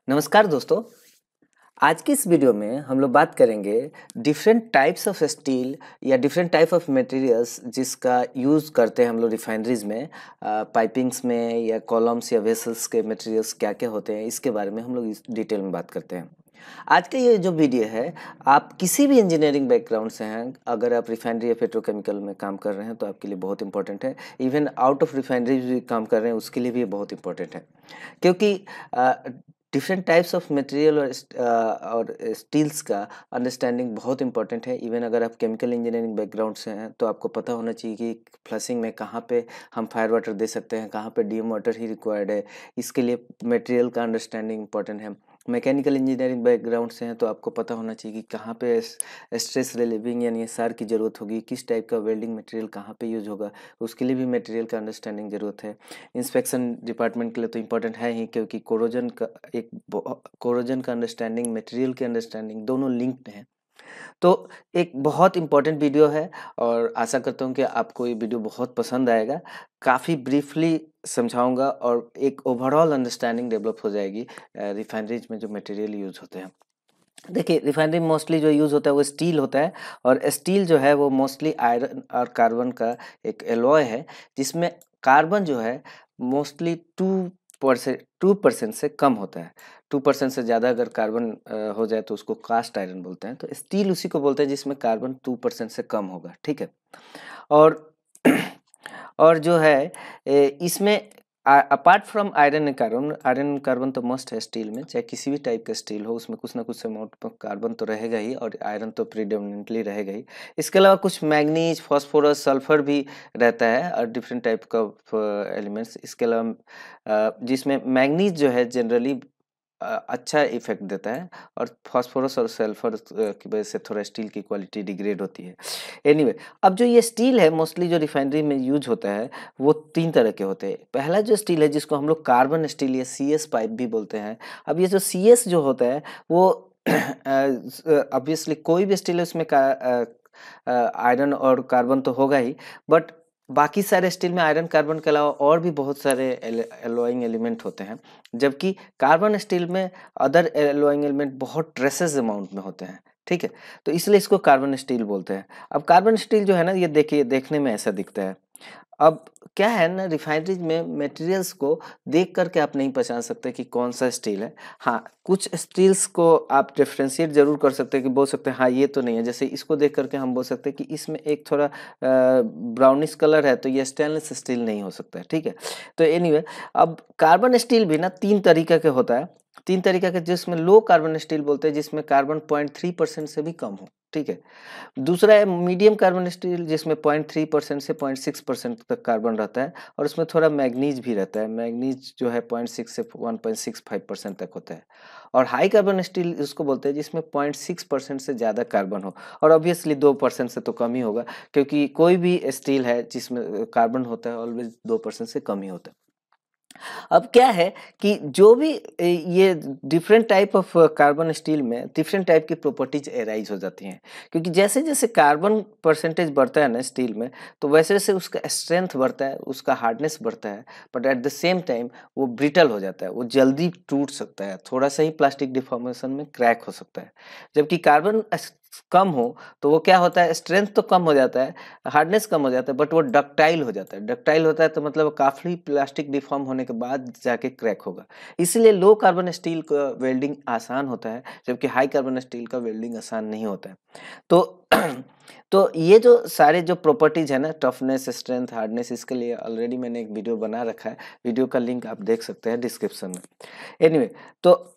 नमस्कार दोस्तों। आज की इस वीडियो में हम लोग बात करेंगे डिफरेंट टाइप्स ऑफ स्टील या डिफरेंट टाइप ऑफ मटेरियल्स जिसका यूज़ करते हैं हम लोग रिफाइनरीज में, पाइपिंग्स में या कॉलम्स या वेसल्स के मटेरियल्स क्या क्या होते हैं, इसके बारे में हम लोग इस डिटेल में बात करते हैं। आज का ये जो वीडियो है, आप किसी भी इंजीनियरिंग बैकग्राउंड से हैं, अगर आप रिफाइनरी या पेट्रोकेमिकल में काम कर रहे हैं तो आपके लिए बहुत इंपॉर्टेंट है। इवन आउट ऑफ रिफाइनरी भी काम कर रहे हैं उसके लिए भी ये बहुत इंपॉर्टेंट है, क्योंकि डिफरेंट टाइप्स ऑफ मटेरियल और स्टील्स का अंडरस्टैंडिंग बहुत इंपॉर्टेंट है। इवन अगर आप केमिकल इंजीनियरिंग बैकग्राउंड से हैं तो आपको पता होना चाहिए कि फ्लशिंग में कहाँ पे हम फायर वाटर दे सकते हैं, कहाँ पे डीएम वाटर ही रिक्वायर्ड है। इसके लिए मटेरियल का अंडरस्टैंडिंग इंपॉर्टेंट है। मैकेनिकल इंजीनियरिंग बैकग्राउंड से हैं तो आपको पता होना चाहिए कि कहाँ पे स्ट्रेस रिलीविंग यानी एसआर की ज़रूरत होगी, किस टाइप का वेल्डिंग मटेरियल कहाँ पे यूज होगा, उसके लिए भी मटेरियल का अंडरस्टैंडिंग ज़रूरत है। इंस्पेक्शन डिपार्टमेंट के लिए तो इम्पोर्टेंट है ही, क्योंकि कोरोजन का अंडरस्टैंडिंग, मटेरियल के अंडरस्टैंडिंग दोनों लिंक्ड हैं। तो एक बहुत इम्पोर्टेंट वीडियो है और आशा करता हूँ कि आपको ये वीडियो बहुत पसंद आएगा। काफ़ी ब्रीफली समझाऊंगा और एक ओवरऑल अंडरस्टैंडिंग डेवलप हो जाएगी रिफाइनरीज में जो मटेरियल यूज़ होते हैं। देखिए, रिफाइनरी में मोस्टली जो यूज़ होता है वो स्टील होता है, और स्टील जो है वो मोस्टली आयरन और कार्बन का एक एलॉय है, जिसमें कार्बन जो है मोस्टली 2% से कम होता है। 2% से ज़्यादा अगर कार्बन हो जाए तो उसको कास्ट आयरन बोलते हैं। तो स्टील उसी को बोलते हैं जिसमें कार्बन 2% से कम होगा, ठीक है। और और जो है इसमें apart from iron and carbon तो मस्ट है स्टील में, चाहे किसी भी टाइप का स्टील हो, उसमें कुछ ना कुछ अमाउंट पर कार्बन तो रहेगा ही और आयरन तो प्रीडोमिनेंटली रहेगा ही। इसके अलावा कुछ मैग्नीज, फास्फोरस, सल्फर भी रहता है और डिफरेंट टाइप का एलिमेंट्स। इसके अलावा जिसमें मैग्नीज जो है जनरली अच्छा इफेक्ट देता है, और फास्फोरस और सल्फर की वजह से थोड़ा स्टील की क्वालिटी डिग्रेड होती है। एनीवे, अब जो ये स्टील है मोस्टली जो रिफाइनरी में यूज होता है वो 3 तरह के होते हैं। पहला जो स्टील है जिसको हम लोग कार्बन स्टील या सीएस पाइप भी बोलते हैं। अब ये जो सीएस जो होता है वो ऑब्वियसली कोई भी स्टील है उसमें आयरन और कार्बन तो होगा ही, बट बाकी सारे स्टील में आयरन कार्बन के अलावा और भी बहुत सारे एलोइंग एलिमेंट होते हैं, जबकि कार्बन स्टील में अदर एलोइंग एलिमेंट बहुत ट्रेसेस अमाउंट में होते हैं, ठीक है। तो इसलिए इसको कार्बन स्टील बोलते हैं। अब कार्बन स्टील जो है ना, ये देखिए देखने में ऐसा दिखता है। अब क्या है ना, रिफाइनरीज में मटेरियल्स को देख करके आप नहीं पहचान सकते कि कौन सा स्टील है। हाँ, कुछ स्टील्स को आप डिफ्रेंशिएट जरूर कर सकते हैं, कि बोल सकते हैं हाँ ये तो नहीं है। जैसे इसको देख करके हम बोल सकते हैं कि इसमें एक थोड़ा ब्राउनिश कलर है, तो ये स्टेनलेस स्टील नहीं हो सकता है, ठीक है। तो एनीवे, अब कार्बन स्टील भी ना 3 तरीके के होता है। 3 तरीके के, जिसमें लो कार्बन स्टील बोलते हैं, जिसमें कार्बन 0.3% से भी कम हो, ठीक है। दूसरा है मीडियम कार्बन स्टील, जिसमें 0.3% से 0.6% तक कार्बन रहता है, और उसमें थोड़ा मैग्नीज भी रहता है। मैग्नीज जो है 0.6 से 1.65% तक होता है। और हाई कार्बन स्टील उसको बोलते हैं जिसमें 0.6% से ज़्यादा कार्बन हो, और ऑब्वियसली 2% से तो कम ही होगा, क्योंकि कोई भी स्टील है जिसमें कार्बन होता है ऑलवेज 2% से कम ही होता है। अब क्या है कि जो भी ये different type of carbon steel में डिफरेंट टाइप की प्रॉपर्टीज एराइज हो जाती हैं, क्योंकि जैसे जैसे कार्बन परसेंटेज बढ़ता है ना स्टील में, तो वैसे वैसे उसका स्ट्रेंथ बढ़ता है, उसका हार्डनेस बढ़ता है, but at the same time वो ब्रिटल हो जाता है, वो जल्दी टूट सकता है, थोड़ा सा ही प्लास्टिक डिफॉर्मेशन में क्रैक हो सकता है। जबकि कार्बन कम हो तो वो क्या होता है, स्ट्रेंथ तो कम हो जाता है, हार्डनेस कम हो जाता है, बट वो डक्टाइल हो जाता है। डक्टाइल होता है तो मतलब काफ़ी प्लास्टिक डिफॉर्म होने के बाद जाके क्रैक होगा। इसलिए लो कार्बन स्टील का वेल्डिंग आसान होता है, जबकि हाई कार्बन स्टील का वेल्डिंग आसान नहीं होता है। तो तो ये जो सारे जो प्रॉपर्टीज है ना, टफनेस, स्ट्रेंथ, हार्डनेस, इसके लिए ऑलरेडी मैंने एक वीडियो बना रखा है। वीडियो का लिंक आप देख सकते हैं डिस्क्रिप्शन में। एनीवे, तो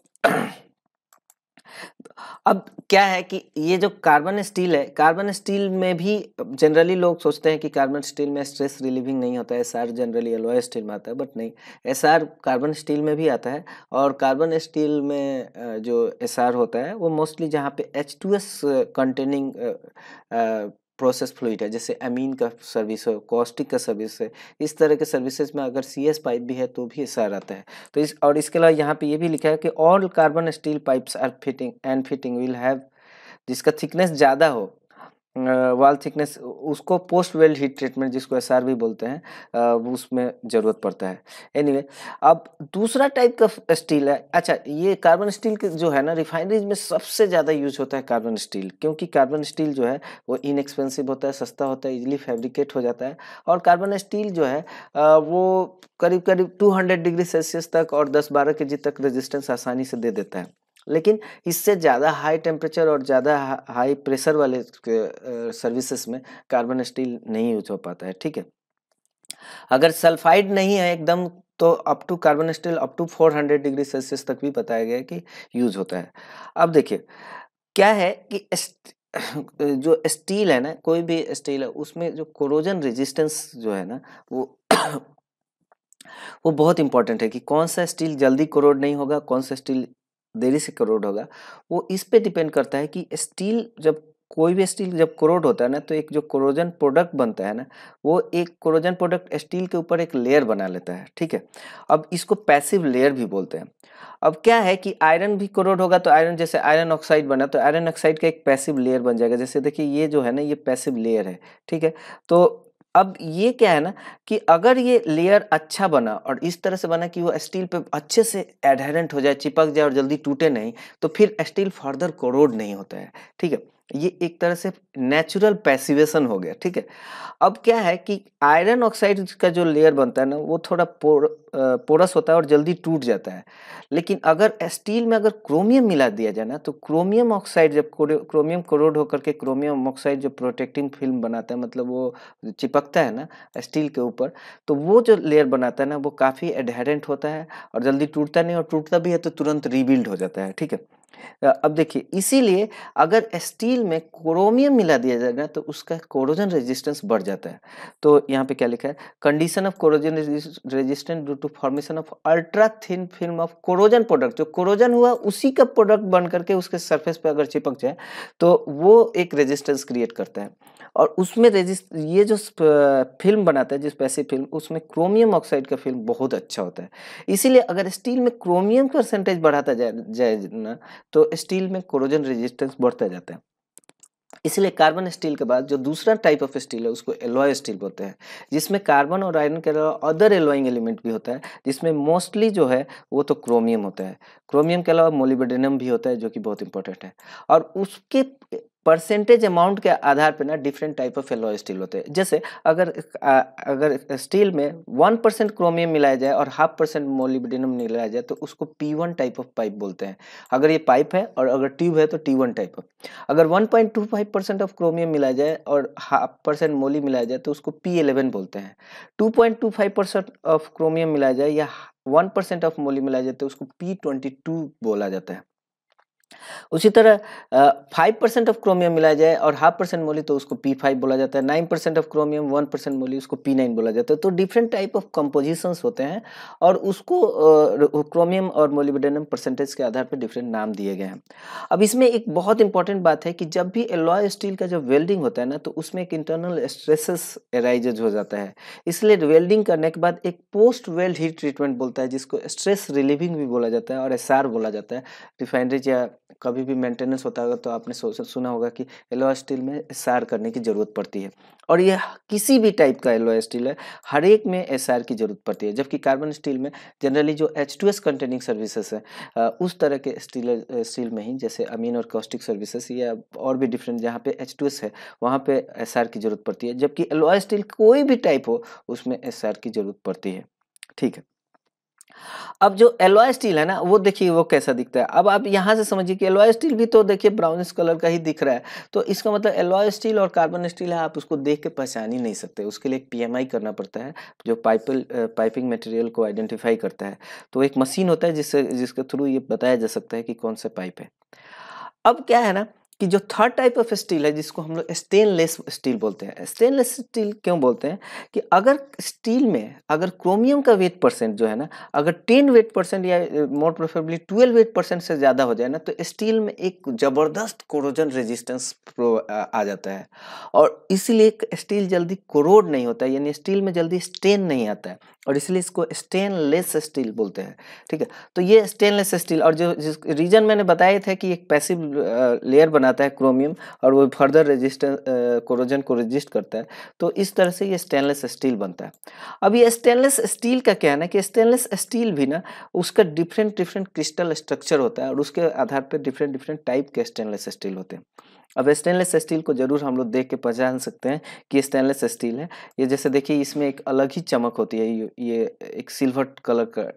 अब क्या है कि ये जो कार्बन स्टील है, कार्बन स्टील में भी जनरली लोग सोचते हैं कि कार्बन स्टील में स्ट्रेस रिलीविंग नहीं होता है, एसआर जनरली एलॉय स्टील में आता है, बट नहीं, एसआर कार्बन स्टील में भी आता है। और कार्बन स्टील में जो एसआर होता है वो मोस्टली जहाँ पे H2S कंटेनिंग प्रोसेस फ्लूइड है, जैसे अमीन का सर्विस हो, कॉस्टिक का सर्विस है, इस तरह के सर्विसेज में अगर सीएस पाइप भी है तो भी एसआर आता है। तो इस और इसके अलावा यहाँ पे ये भी लिखा है कि all carbon steel pipes or fitting will have, जिसका थिकनेस ज़्यादा हो, वॉल थिकनेस उसको पोस्ट वेल्ड हीट ट्रीटमेंट जिसको एसआर भी बोलते हैं उसमें ज़रूरत पड़ता है। एनीवे अब दूसरा टाइप का स्टील है। अच्छा, ये कार्बन स्टील के जो है ना रिफाइनरीज में सबसे ज़्यादा यूज होता है कार्बन स्टील, क्योंकि कार्बन स्टील जो है वो इनएक्सपेंसिव होता है, सस्ता होता है, इजीली फैब्रिकेट हो जाता है। और कार्बन स्टील जो है वो करीब करीब 200 डिग्री सेल्सियस तक और 10-12 केजी तक रेजिस्टेंस आसानी से दे देता है। लेकिन इससे ज़्यादा हाई टेम्परेचर और ज़्यादा हाई प्रेशर वाले सर्विसेज में कार्बन स्टील नहीं यूज हो पाता है। ठीक है, अगर सल्फाइड नहीं है एकदम तो up to carbon steel up to 400 degree Celsius तक भी बताया गया है कि यूज होता है। अब देखिए क्या है कि जो स्टील है ना, कोई भी स्टील है उसमें जो कोरोजन रेजिस्टेंस जो है ना वो वो बहुत इंपॉर्टेंट है कि कौन सा स्टील जल्दी कोरोड नहीं होगा, कौन सा स्टील देरी से कोरोड होगा। वो इस पे डिपेंड करता है कि स्टील जब कोई भी स्टील जब कोरोड होता है ना तो एक जो कोरोजन प्रोडक्ट बनता है ना वो एक कोरोजन प्रोडक्ट स्टील के ऊपर एक लेयर बना लेता है। ठीक है, अब इसको पैसिव लेयर भी बोलते हैं। अब क्या है कि आयरन भी कोरोड होगा तो आयरन, जैसे आयरन ऑक्साइड बना तो आयरन ऑक्साइड का एक पैसिव लेयर बन जाएगा। जैसे देखिए ये जो है ना ये पैसिव लेयर है। ठीक है, तो अब ये क्या है ना कि अगर ये लेयर अच्छा बना और इस तरह से बना कि वो स्टील पे अच्छे से एडहेरेंट हो जाए, चिपक जाए और जल्दी टूटे नहीं, तो फिर स्टील फर्दर कोरोड नहीं होता है। ठीक है, ये एक तरह से नेचुरल पैसिवेशन हो गया। ठीक है, अब क्या है कि आयरन ऑक्साइड का जो लेयर बनता है ना वो थोड़ा पोरस होता है और जल्दी टूट जाता है। लेकिन अगर स्टील में अगर क्रोमियम मिला दिया जाए ना तो क्रोमियम ऑक्साइड जब क्रोमियम कोरोड होकर के क्रोमियम ऑक्साइड जो प्रोटेक्टिंग फिल्म बनाता है, मतलब वो चिपकता है ना स्टील के ऊपर, तो वो जो लेयर बनाता है ना वो काफ़ी एडहेरेंट होता है और जल्दी टूटता नहीं, और टूटता भी है तो तुरंत रीबिल्ड हो जाता है। ठीक है, अब देखिए इसीलिए अगर स्टील में क्रोमियम मिला दिया जाए ना तो उसका कोरोजन रेजिस्टेंस बढ़ जाता है। तो यहाँ पे क्या लिखा है, condition of corrosion resistant due to formation of ultra thin film of corrosion product. जो कोरोजन हुआ उसी का प्रोडक्ट बन करके उसके सरफेस पे अगर चिपक जाए तो वो एक रेजिस्टेंस क्रिएट करता है। और उसमें ये जो फिल्म बनाता है, जिस पैसिव फिल्म, उसमें क्रोमियम ऑक्साइड का फिल्म बहुत अच्छा होता है। इसीलिए अगर स्टील में क्रोमियम परसेंटेज बढ़ाता जाए ना तो स्टील में कोरोजन रेजिस्टेंस बढ़ता जाता है। इसलिए कार्बन स्टील के बाद जो दूसरा टाइप ऑफ स्टील है उसको एलॉय स्टील बोलते हैं, जिसमें कार्बन और आयरन के अलावा अदर एलॉइंग एलिमेंट भी होता है, जिसमें मोस्टली जो है वो तो क्रोमियम होता है। क्रोमियम के अलावा मोलिब्डेनम भी होता है जो कि बहुत इंपॉर्टेंट है। और उसके परसेंटेज अमाउंट के आधार पर ना different type of alloy steel होते हैं। जैसे अगर स्टील में 1% क्रोमियम मिलाया जाए और 0.5% मोलिब्डेनम मिलाया जाए तो उसको P1 टाइप ऑफ पाइप बोलते हैं। अगर ये पाइप है और अगर ट्यूब है तो T1 टाइप ऑफ। अगर 1.25% ऑफ क्रोमियम मिलाया जाए और 0.5% मोली मिलाया जाए तो उसको P11 बोलते हैं। 2.25% ऑफ क्रोमियम मिलाया जाए या 1% ऑफ मोली मिलाया जाए तो उसको P22 बोला जाता है। उसी तरह 5% ऑफ क्रोमियम मिलाया जाए और 0.5% मोली तो उसको P5 बोला जाता है। 9% ऑफ क्रोमियम 1% मोली उसको P9 बोला जाता है। तो डिफरेंट टाइप ऑफ कंपोजिशंस होते हैं और उसको क्रोमियम और मोलिब्डेनम परसेंटेज के आधार पर डिफरेंट नाम दिए गए हैं। अब इसमें एक बहुत इंपॉर्टेंट बात है कि जब भी एलॉय स्टील का जब वेल्डिंग होता है ना तो उसमें एक इंटरनल स्ट्रेसेस अराइजेज हो जाता है। इसलिए वेल्डिंग करने के बाद एक पोस्ट वेल्ड हीट ट्रीटमेंट बोलता है, जिसको स्ट्रेस रिलीविंग भी बोला जाता है और एसआर बोला जाता है। रिफाइनरीज या कभी भी मेंटेनेंस होता होगा तो आपने सुना होगा कि एलॉय स्टील में एसआर करने की ज़रूरत पड़ती है। और यह किसी भी टाइप का एलॉय स्टील है, हर एक में एसआर की ज़रूरत पड़ती है। जबकि कार्बन स्टील में जनरली जो H2S कंटेनिंग सर्विसेज है उस तरह के स्टील में ही, जैसे अमीन और कॉस्टिक सर्विसेज या और भी डिफरेंट जहाँ पे H2S है वहाँ पे एसआर की ज़रूरत पड़ती है। जबकि एलॉय स्टील कोई भी टाइप हो उसमें एसआर की ज़रूरत पड़ती है। ठीक है, अब जो एलॉय स्टील है ना वो देखिए वो कैसा दिखता है। अब आप यहाँ से समझिए कि एलॉय स्टील भी तो देखिए ब्राउनिश कलर का ही दिख रहा है, तो इसका मतलब एलॉय स्टील और कार्बन स्टील है, आप उसको देख के पहचान ही नहीं सकते। उसके लिए एक पीएमआई करना पड़ता है जो पाइपिंग मटेरियल को आइडेंटिफाई करता है। तो एक मशीन होता है जिसके थ्रू ये बताया जा सकता है कि कौन सा पाइप है। अब क्या है ना कि जो थर्ड टाइप ऑफ स्टील है जिसको हम लोग स्टेनलेस स्टील बोलते हैं। स्टेनलेस स्टील क्यों बोलते हैं कि अगर स्टील में अगर क्रोमियम का वेट परसेंट जो है ना अगर 10 वेट परसेंट या मोर प्रेफरेबली 12 वेट परसेंट से ज़्यादा हो जाए ना तो स्टील में एक ज़बरदस्त कोरोजन रेजिस्टेंस आ जाता है और इसलिए स्टील जल्दी कोरोड नहीं होता है, यानी स्टील में जल्दी स्टेन नहीं आता है और इसलिए इसको स्टेनलेस स्टील बोलते हैं। ठीक है, तो ये स्टेनलेस स्टील और जो जिस रीजन मैंने बताया था कि एक पैसिव लेयर बना बनाता है क्रोमियम, और वो फर्दर रेजिस्टेंस कोरोजन को रेजिस्ट करता है। तो इस तरह से ये स्टेनलेस स्टील बनता है। अब ये स्टेनलेस स्टील का क्या है ना कि स्टेनलेस स्टील भी ना उसका डिफरेंट डिफरेंट क्रिस्टल स्ट्रक्चर होता है, और उसके आधार पर डिफरेंट डिफरेंट टाइप के स्टेनलेस स्टील होते हैं। अब स्टेनलेस स्टील को जरूर हम लोग देख के पहचान सकते हैं कि स्टेनलेस स्टील है। ये जैसे देखिए इसमें एक अलग ही चमक होती है, ये एक सिल्वर कलर का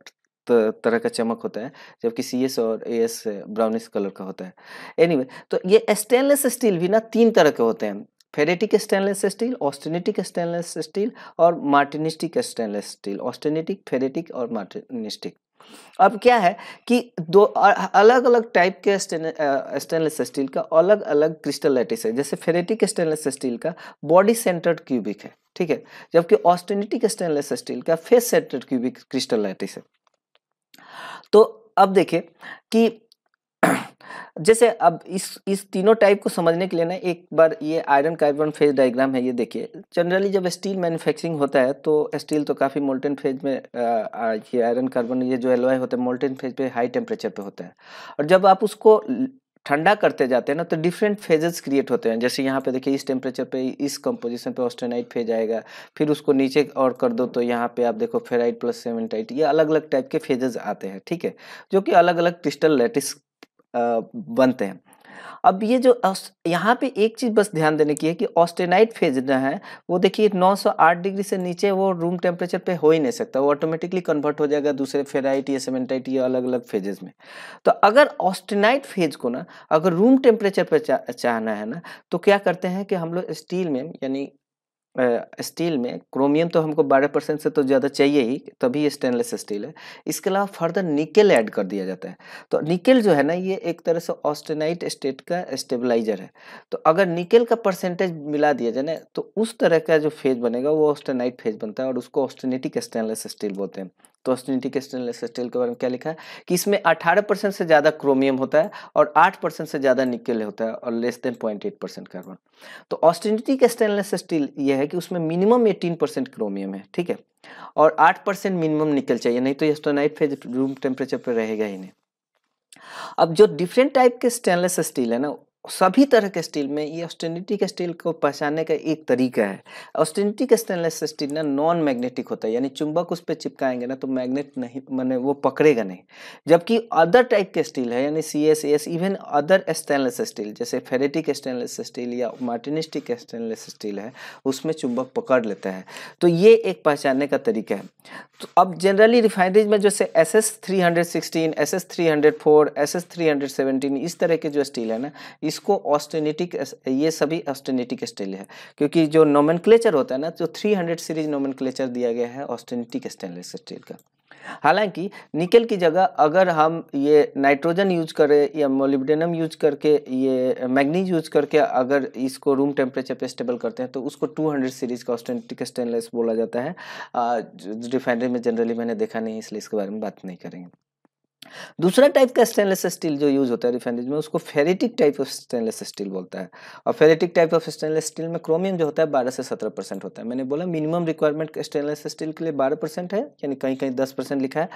तरह का चमक होता है, जबकि CS और AS ब्राउनिश कलर का होता है। एनीवे, तो ये स्टेनलेस स्टील भी ना 3 तरह के होते हैं: ferritic stainless steel, austenitic stainless steel और मार्टिनिस्टिक स्टेनलेस स्टील। ऑस्टेनिटिक, फेरेटिक और मार्टिनिस्टिक। अब क्या है कि दो अलग अलग टाइप के स्टेनलेस स्टील का अलग अलग क्रिस्टल लैटिस है। जैसे फेरेटिक स्टेनलेस स्टील का बॉडी सेंटर्ड क्यूबिक है, ठीक है, जबकि ऑस्टेनिटिक स्टेनलेस स्टील का face centred cubic crystal lattice है। तो अब देखिए कि जैसे अब इस तीनों टाइप को समझने के लिए ना एक बार ये आयरन कार्बन फेज डायग्राम है, ये देखिए। जनरली जब स्टील मैन्युफैक्चरिंग होता है तो स्टील तो काफ़ी मोल्टन फेज में ये आयरन कार्बन, ये जो एलॉय होता है मोल्टन फेज पे हाई टेम्परेचर पे होता है, और जब आप उसको ठंडा करते जाते हैं ना तो डिफरेंट फेजेस क्रिएट होते हैं। जैसे यहाँ पे देखिए इस टेम्परेचर पे इस कंपोजिशन पे ऑस्टेनाइट फेज आएगा, फिर उसको नीचे और कर दो तो यहाँ पे आप देखो फेराइट प्लस सेमेंटाइट, ये अलग अलग टाइप के फेजेस आते हैं, ठीक है, जो कि अलग अलग क्रिस्टल लैटिस बनते हैं। अब ये जो यहाँ पे एक चीज बस ध्यान देने की है कि ऑस्टेनाइट फेज ना है वो देखिए 908 डिग्री से नीचे वो रूम टेम्परेचर पे हो ही नहीं सकता, वो ऑटोमेटिकली कन्वर्ट हो जाएगा दूसरे फेराइट या सेमेंटाइट या अलग अलग फेजेस में। तो अगर ऑस्टेनाइट फेज को ना अगर रूम टेम्परेचर पे चाहना है ना तो क्या करते हैं कि हम लोग स्टील में, यानी स्टील में क्रोमियम तो हमको 12% से तो ज़्यादा चाहिए ही, तभी स्टेनलेस स्टील है। इसके अलावा फर्दर निकेल ऐड कर दिया जाता है। तो निकेल जो है ना ये एक तरह से ऑस्टेनाइट स्टेट का स्टेबलाइजर है। तो अगर निकेल का परसेंटेज मिला दिया जाए ना तो उस तरह का जो फेज बनेगा वो ऑस्टेनाइट फेज बनता है, और उसको ऑस्टेनिटिक स्टेनलेस स्टील बोलते हैं। तो ऑस्टेनिटिक स्टेनलेस स्टील के बारे में क्या लिखा है कि इसमें 18% से ज़्यादा क्रोमियम होता है और 8% से ज़्यादा निकेल होता है और लेस देन 0.8% कार्बन। तो ऑस्टेनिटिक स्टेनलेस स्टील ये है कि उसमें मिनिमम 18% क्रोमियम है, ठीक है, और 8% मिनिमम निकल चाहिए, नहीं तो ऑस्टेनाइट फेज रूम टेम्परेचर पर रहेगा ही नहीं। अब जो डिफरेंट टाइप के स्टेनलेस स्टील है ना, सभी तरह के स्टील में ये ऑस्टेनिटिक स्टील को पहचानने का एक तरीका है। ऑस्टेनिटिक स्टेनलेस स्टील ना नॉन मैग्नेटिक होता है, यानी चुंबक उस पर चिपकाएंगे ना तो मैग्नेट नहीं, माने वो पकड़ेगा नहीं। जबकि अदर टाइप के स्टील है यानी CS, AS, even other stainless steel जैसे फेरेटिक स्टेनलेस स्टील या मार्टिनिस्टिक स्टेनलेस स्टील है, उसमें चुंबक पकड़ लेता है। तो ये एक पहचानने का तरीका है। तो अब जनरली रिफाइनरीज में जैसे SS316, SS304, SS317 इस तरह के जो स्टील है ना, इसको ऑस्टेनिटिक, ये सभी ऑस्टेनिटिक स्टील है, क्योंकि जो नोमेनक्लेचर होता है ना, जो 300 सीरीज नोमेनक्लेचर दिया गया है ऑस्टेनिटिक स्टेनलेस स्टील का। हालांकि निकेल की जगह अगर हम ये नाइट्रोजन यूज करें या मोलिब्डेनम यूज करके, ये मैग्नीज यूज करके अगर इसको रूम टेम्परेचर पे स्टेबल करते हैं तो उसको 200 सीरीज का ऑस्टेनिटिक स्टेनलेस बोला जाता है। रिफाइनरी में जनरली मैंने देखा नहीं, इसलिए इसके बारे में बात नहीं करेंगे। दूसरा टाइप का स्टेनलेस स्टील जो यूज होता है रिफाइनरीज में उसको ferritic type of stainless steel बोलता है। और ferritic type of stainless steel में क्रोमियम जो होता है 12 से 17% होता है। मैंने बोला मिनिमम रिक्वायरमेंट स्टेनलेस स्टील के लिए 12% है, यानी कहीं कहीं 10% लिखा है,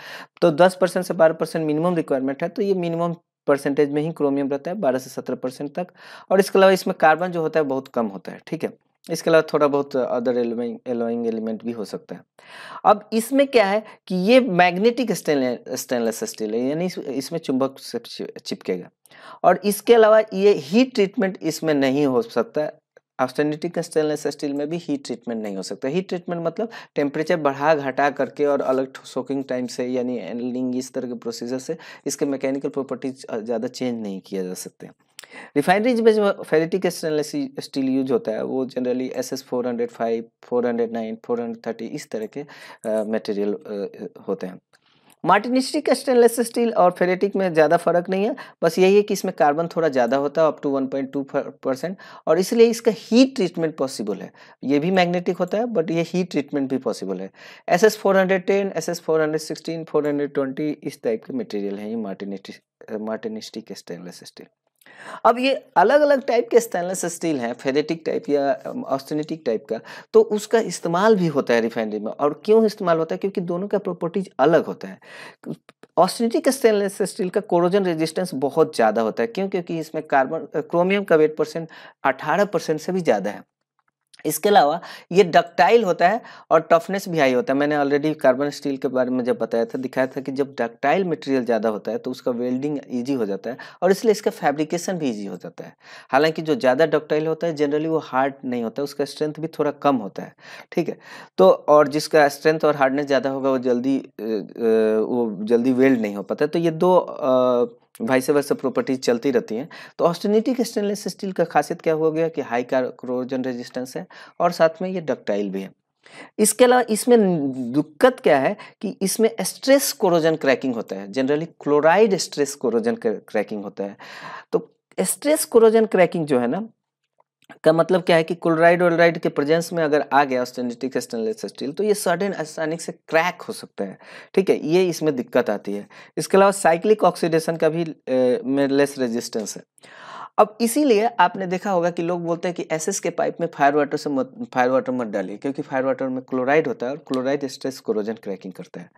तो 10% से 12% मिनिमम रिक्वायरमेंट है, तो ये मिनिमम परसेंटेज में ही क्रोमियम रहता है 12 से 17% तक। और इसके अलावा इसमें कार्बन जो होता है बहुत कम होता है, ठीक है। इसके अलावा थोड़ा बहुत अदर एलोइंग एलिमेंट भी हो सकता है। अब इसमें क्या है कि ये मैग्नेटिक स्टेनलेस स्टील है, यानी इसमें चुंबक से चिपकेगा, और इसके अलावा ये हीट ट्रीटमेंट इसमें नहीं हो सकता। ऑस्टेनिटिक स्टेनलेस स्टील में भी हीट ट्रीटमेंट नहीं हो सकता। हीट ट्रीटमेंट मतलब टेम्परेचर बढ़ा घटा करके और अलग सोकिंग टाइम से, यानी एनलिंग, इस तरह के प्रोसीजर से इसके मैकेनिकल प्रॉपर्टीज ज़्यादा चेंज नहीं किया जा सकते। रिफाइनरीज में जो फेरेटिक स्टेनलेस स्टील यूज होता है वो जनरली SS405, 409, 430 इस तरह के मटेरियल होते हैं। मार्टिनिस्टिक स्टेनलेस स्टील और फेरेटिक में ज़्यादा फर्क नहीं है, बस यही है कि इसमें कार्बन थोड़ा ज़्यादा होता है, अप टू 1.2%, और इसलिए इसका हीट ट्रीटमेंट पॉसिबल है। ये भी मैग्नेटिक होता है बट ये हीट ट्रीटमेंट भी पॉसिबल है। SS410, SS416, 420 इस टाइप के मटेरियल हैं ये मार्टिनिस्टिक स्टेनलेस स्टील। अब ये अलग अलग टाइप के स्टेनलेस स्टील हैं, फेरेटिक टाइप या ऑस्टेनिटिक टाइप का, तो उसका इस्तेमाल भी होता है रिफाइनरी में। और क्यों इस्तेमाल होता है? क्योंकि दोनों का प्रॉपर्टीज अलग होता है। ऑस्टेनिटिक स्टेनलेस स्टील का कोरोजन रेजिस्टेंस बहुत ज़्यादा होता है। क्यों? क्योंकि इसमें क्रोमियम का वेट परसेंट 18% से भी ज़्यादा है। इसके अलावा ये डक्टाइल होता है और टफनेस भी हाई होता है। मैंने ऑलरेडी कार्बन स्टील के बारे में जब बताया था, दिखाया था कि जब डक्टाइल मटेरियल ज़्यादा होता है तो उसका वेल्डिंग ईजी हो जाता है और इसलिए इसका फैब्रिकेशन भी ईजी हो जाता है। हालांकि जो ज़्यादा डक्टाइल होता है जनरली वो हार्ड नहीं होता है, उसका स्ट्रेंथ भी थोड़ा कम होता है। ठीक है, तो और जिसका स्ट्रेंथ और हार्डनेस ज़्यादा होगा वो जल्दी वेल्ड नहीं हो पाता है। तो ये दो वाइस वर्सा प्रॉपर्टीज चलती रहती हैं। तो ऑस्टेनिटिक स्टेनलेस स्टील का खासियत क्या हो गया कि हाई कोरोजन रेजिस्टेंस है और साथ में ये डक्टाइल भी है। इसके अलावा इसमें दिक्कत क्या है कि इसमें स्ट्रेस कोरोजन क्रैकिंग होता है। Generally chloride stress corrosion cracking होता है। तो स्ट्रेस कोरोजन क्रैकिंग जो है ना, का मतलब क्या है कि क्लोराइड वोल्राइड के प्रेजेंस में अगर आ गया ऑस्टेनिटिक स्टेनलेस स्टील तो ये सडन आसानी से क्रैक हो सकता है। ठीक है, ये इसमें दिक्कत आती है। इसके अलावा साइक्लिक ऑक्सीडेशन का भी में लेस रेजिस्टेंस है। अब इसीलिए आपने देखा होगा कि लोग बोलते हैं कि एसएस के पाइप में फायर वाटर मत डालिए, क्योंकि फायर वाटर में क्लोराइड होता है और क्लोराइड स्ट्रेस कोरोजन क्रैकिंग करता है।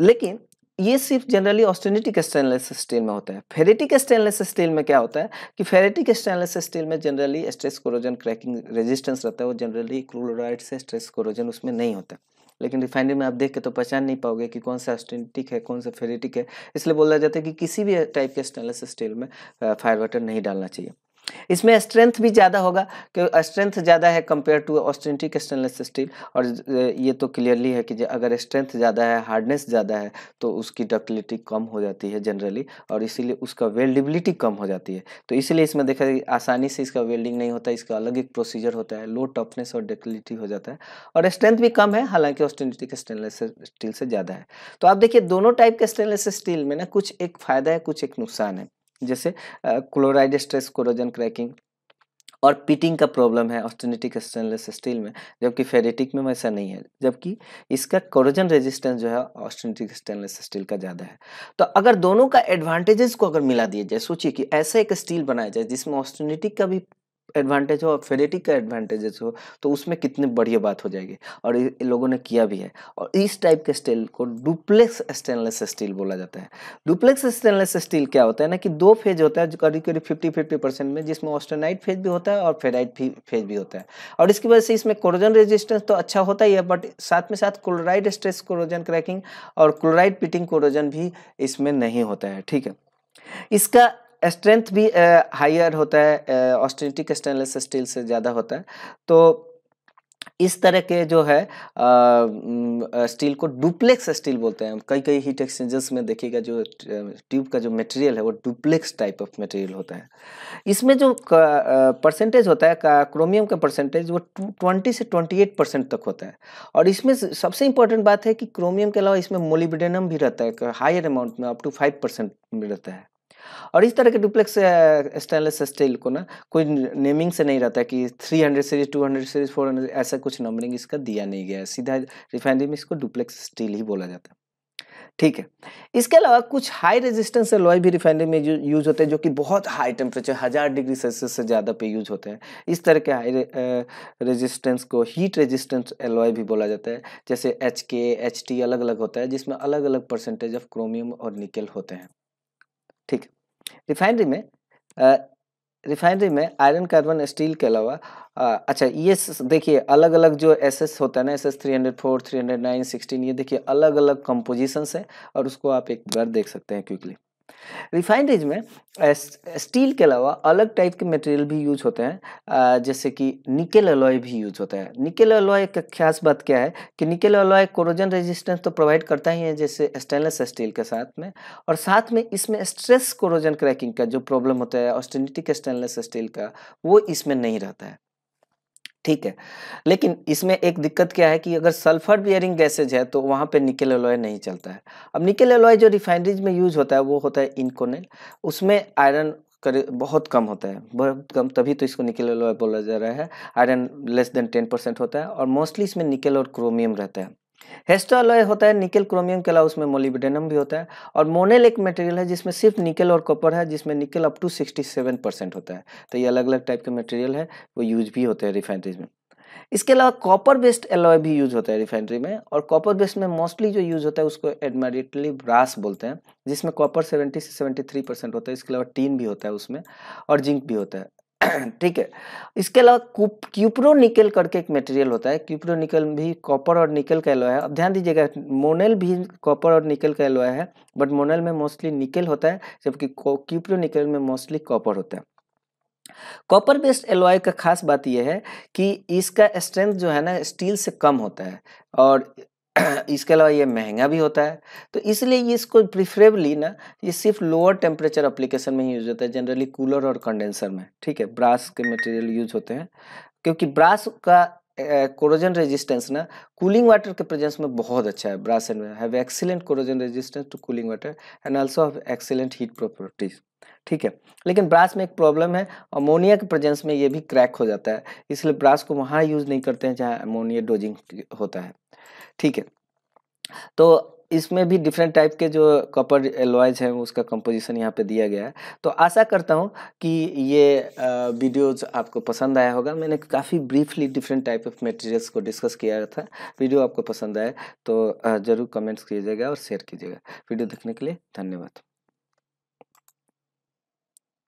लेकिन ये सिर्फ जनरली ऑस्टेनिटिक स्टेनलेस स्टील में होता है। फेरेटिक स्टेनलेस स्टील में क्या होता है कि फेरेटिक स्टेनलेस स्टील में generally stress corrosion cracking resistance रहता है, वो जनरली क्लोराइड से स्ट्रेस कोरोजन उसमें नहीं होता। लेकिन रिफाइनरी में आप देख के तो पहचान नहीं पाओगे कि कौन सा ऑस्टेनिटिक है कौन सा फेरेटिक है। इसलिए बोला जाता है कि किसी भी टाइप के स्टेनलेस स्टील में फायर वाटर नहीं डालना चाहिए। इसमें स्ट्रेंथ भी ज़्यादा होगा, क्योंकि स्ट्रेंथ ज़्यादा है compare to austenitic stainless steel. और ये तो क्लियरली है कि अगर स्ट्रेंथ ज़्यादा है, हार्डनेस ज़्यादा है, तो उसकी डक्टिलिटी कम हो जाती है जनरली, और इसीलिए उसका वेल्डेबिलिटी कम हो जाती है। तो इसलिए इसमें देखा आसानी से इसका वेल्डिंग नहीं होता, इसका अलग एक प्रोसीजर होता है, लो टफनेस और डक्टिलिटी हो जाता है, और स्ट्रेंथ भी कम है, हालांकि ऑस्टेनिटिक स्टेनलेस स्टील से ज़्यादा है। तो आप देखिए दोनों टाइप के स्टेनलेस स्टील में ना कुछ एक फ़ायदा है, कुछ एक नुकसान है। जैसे क्लोराइड स्ट्रेस कोरोजन क्रैकिंग और पिटिंग का प्रॉब्लम है ऑस्टेनिटिक स्टेनलेस स्टील में, जबकि फेरेटिक में वैसा नहीं है, जबकि इसका कोरोजन रेजिस्टेंस जो है ऑस्टेनिटिक स्टेनलेस स्टील का ज़्यादा है। तो अगर दोनों का एडवांटेजेस को अगर मिला दिया जाए, सोचिए कि ऐसा एक स्टील बनाया जाए जिसमें ऑस्टेनिटिक का भी एडवांटेज हो और फेरेटिक का एडवांटेजेस हो, तो उसमें कितनी बढ़िया बात हो जाएगी। और लोगों ने किया भी है, और इस टाइप के स्टील को डुप्लेक्स स्टेनलेस स्टील बोला जाता है। डुप्लेक्स स्टेनलेस स्टील क्या होता है ना कि दो फेज होता है जो करीब करीब 50-50% में, जिसमें ऑस्टेनाइट फेज भी होता है और फेराइट फेज भी होता है। और इसकी वजह से इसमें कोरोजन रेजिस्टेंस तो अच्छा होता ही है, बट साथ में साथ क्लोराइड स्ट्रेस कोरोजन क्रैकिंग और क्लोराइड पिटिंग कोरोजन भी इसमें नहीं होता है। ठीक है, इसका स्ट्रेंथ भी हायर होता है, ऑस्टेनिटिक स्टेनलेस स्टील से ज़्यादा होता है। तो इस तरह के जो है स्टील को डुप्लेक्स स्टील बोलते हैं। कई कई हीट एक्सचेंजर्स में देखिएगा जो ट्यूब का जो मटेरियल है वो डुप्लेक्स टाइप ऑफ मटेरियल होता है। इसमें जो परसेंटेज होता है का क्रोमियम का परसेंटेज वो 20 से 28% तक होता है। और इसमें सबसे इम्पोर्टेंट बात है कि क्रोमियम के अलावा इसमें मोलिब्डेनम भी रहता है, हायर अमाउंट में अप टू 5% में रहता है। और इस तरह के डुप्लेक्स स्टेनलेस स्टील को ना कोई नेमिंग से नहीं रहता कि 300 सीरीज, 200 सीरीज, 400, ऐसा कुछ नंबरिंग इसका दिया नहीं गया है। सीधा रिफाइनरी में इसको डुप्लेक्स स्टील ही बोला जाता है। ठीक है, इसके अलावा कुछ हाई रेजिस्टेंस एलॉय भी रिफाइनरी में यूज होते हैं, जो कि बहुत हाई टेम्परेचर 1000 डिग्री सेल्सियस से ज़्यादा पे यूज होते हैं। इस तरह के हाई रेजिस्टेंस को हीट रेजिस्टेंस एलॉय भी बोला जाता है। जैसे HK, HT अलग अलग होता है, जिसमें अलग अलग परसेंटेज ऑफ क्रोमियम और निकेल होते हैं। ठीक है, रिफाइनरी में आयरन कार्बन स्टील के अलावा अच्छा ये देखिए अलग अलग जो SS होता है ना, SS 304, 309, 16, ये देखिए अलग अलग कंपोजिशंस है, और उसको आप एक बार देख सकते हैं क्विकली। रिफाइनरीज में स्टील के अलावा अलग टाइप के मटेरियल भी यूज होते हैं, जैसे कि निकेल अलॉय भी यूज होता है। निकेल अलॉय का खास बात क्या है कि निकेल अलॉय कोरोजन रेजिस्टेंस तो प्रोवाइड करता ही है जैसे स्टेनलेस स्टील के साथ में, और साथ में इसमें स्ट्रेस कोरोजन क्रैकिंग का जो प्रॉब्लम होता है ऑस्टेनिटिक स्टेनलेस स्टील का, वो इसमें नहीं रहता है। ठीक है, लेकिन इसमें एक दिक्कत क्या है कि अगर सल्फर बियरिंग गैसेज है तो वहाँ पे निकेल अलॉय नहीं चलता है। अब निकेल अलॉय जो रिफाइनरीज में यूज होता है वो होता है इनकोनेल, उसमें आयरन बहुत कम होता है, बहुत कम, तभी तो इसको निकेल अलॉय बोला जा रहा है। आयरन लेस देन 10% होता है, और मोस्टली इसमें निकेल और क्रोमियम रहता है। हेस्टा अलॉय होता है निकेल क्रोमियम के अलावा उसमें मोलिब्डेनम भी होता है। और मोनेल एक मटेरियल है जिसमें सिर्फ निकेल और कॉपर है, जिसमें निकेल अप टू 67% होता है। तो ये अलग अलग टाइप के मटेरियल है, वो यूज भी होते हैं रिफाइनरीज में। इसके अलावा कॉपर बेस्ड एलॉय भी यूज होता है रिफाइनरी में, और कॉपर बेस्ड में मोस्टली जो यूज होता है उसको एडमिरेटली ब्रास बोलते हैं, जिसमें कॉपर 70 से 73% होता है। इसके अलावा टीन भी होता है उसमें, और जिंक भी होता है। ठीक है। इसके अलावा क्यूप्रो निकल करके एक मटेरियल होता है, क्यूप्रो निकल भी कॉपर और निकल का एलॉय है। अब ध्यान दीजिएगा, मोनेल भी कॉपर और निकल का एलॉय है, बट मोनेल में मोस्टली निकल होता है, जबकि क्यूप्रो निकल में मोस्टली कॉपर होता है। कॉपर बेस्ड एलॉय का खास बात यह है कि इसका स्ट्रेंथ जो है ना स्टील से कम होता है, और इसके अलावा ये महंगा भी होता है। तो इसलिए ये इसको प्रिफरेबली ना ये सिर्फ लोअर टेम्परेचर एप्लीकेशन में ही यूज होता है, जनरली कूलर और कंडेंसर में। ठीक है, ब्रास के मटेरियल यूज होते हैं, क्योंकि ब्रास का कोरोजन रेजिस्टेंस ना कूलिंग वाटर के प्रेजेंस में बहुत अच्छा है। Brass have excellent corrosion resistance to cooling water and also have excellent heat properties. ठीक है, लेकिन ब्रास में एक प्रॉब्लम है, अमोनिया के प्रेजेंस में ये भी क्रैक हो जाता है, इसलिए ब्रास को वहाँ यूज नहीं करते हैं जहाँ अमोनिया डोजिंग होता है। ठीक है, तो इसमें भी डिफरेंट टाइप के जो कॉपर एलॉयज हैं उसका कंपोजिशन यहाँ पे दिया गया है। तो आशा करता हूँ कि ये वीडियोज आपको पसंद आया होगा। मैंने काफ़ी briefly different type of materials को डिस्कस किया था। वीडियो आपको पसंद आए तो ज़रूर कमेंट्स कीजिएगा और शेयर कीजिएगा। वीडियो देखने के लिए धन्यवाद।